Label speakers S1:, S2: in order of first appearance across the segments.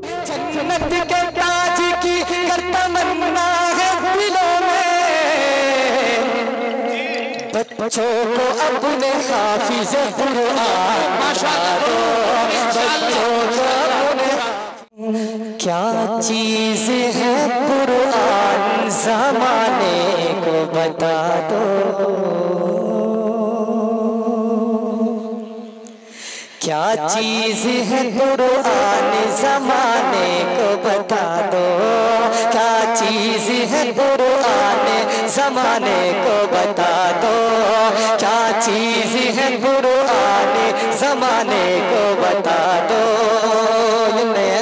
S1: जन्नत के ताज की कर तमन्ना है दिलों में, बच्चों को अपने हाफिज कुरान माशाअल्लाह, बच्चों को अपने क्या चीज है कुरान ज़माने को बता दो, क्या चीज है कुरान ज़माने को बता दो, क्या चीज है कुरान ज़माने को बता दो, क्या चीज है कुरान ज़माने को बता दो,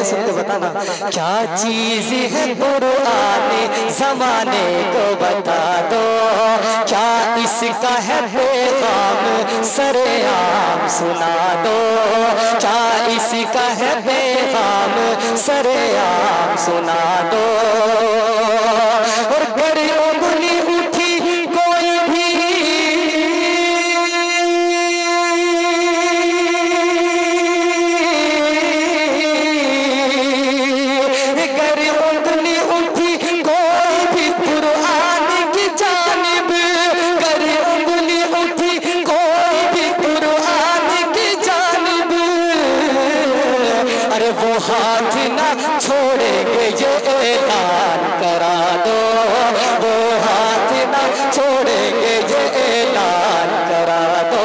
S1: सुनते बताना, क्या चीज है कुरान ज़माने को बता दो, क्या इसका है पैगाम सरेआम सुना दो, क्या इसका है पैगाम सरेआम सुना दो। और बड़ी उंगली उठी कोई भी हाथ ना छोड़ेंगे ये ऐलान करा दो, वो हाथ ना छोड़ेंगे ये ऐलान करा दो,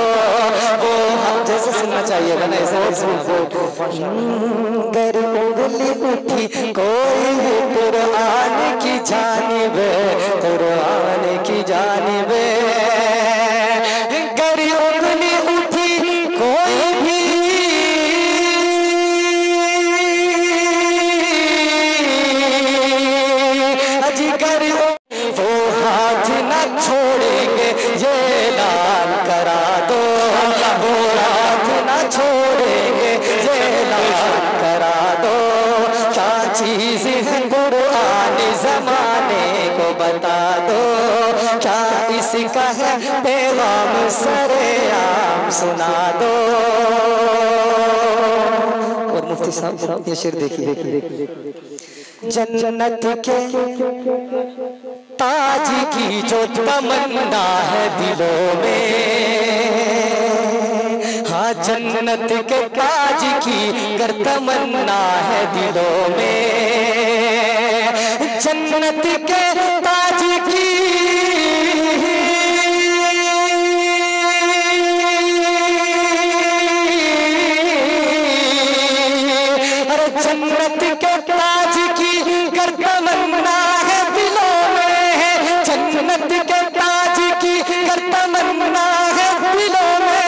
S1: वो हाथ जैसे सुनना चाहिए ना ऐसे गर उंगली उठी कोई कुरान की जानिब, कुरान की जानिब, गर उंगली उठी कोई भी वो हाथ न छोड़ेंगे ये ऐलान करा दो, वो हाथ न छोड़ेंगे ये ऐलान करा दो, क्या चीज है कुरान ज़माने को बता दो, क्या इसका है पैगाम सरेआम सुना दो। और मुफ्ती साहब ये शेर देखिए, जन्नत के ताज की जो तमन्ना है दिलों में, हाँ जन्नत के ताज की कर तमन्ना है दिलों में, जन्नत के ताज की अरे जन्नत के ताज की कर तमन्ना है दिलों में, जन्नत के ताज की कर तमन्ना है दिलों में,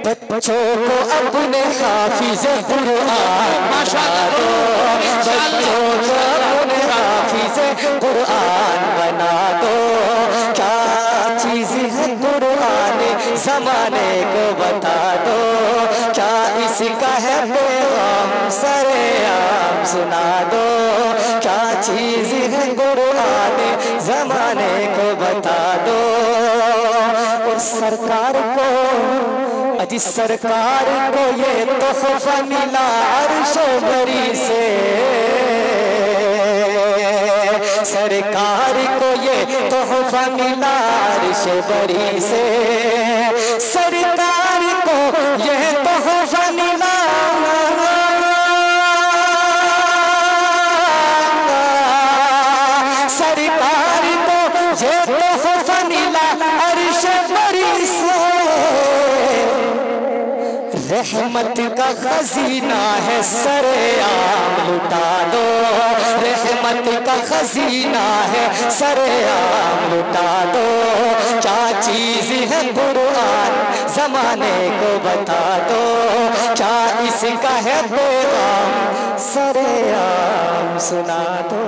S1: बच्चों को अपने हाफिज कुरान माशाअल्लाह, बच्चों को अपने हाफिज कुरान बना दो, क्या चीज है कुरान ज़माने को बता दो, क्या इसका है पैगाम सरेआम सुना दो, क्या चीज है कुरान ज़माने को बता दो। और सरकार को अजी सरकार को ये तोहफा मिला अर्शो बरी से, सरकार को ये तोहफा मिला अर्शो बरी से, सरकार को ये तोहफा मिला सरकार को ये तोहफा मिला अर्शो बरी से, रहमत का खजीना है सरेआम लुटा दो, रहमत का खजीना है सरेआम लुटा दो, क्या चीज है कुरान ज़माने को बता दो, क्या इसका है पैगाम सरेआम सुना दो।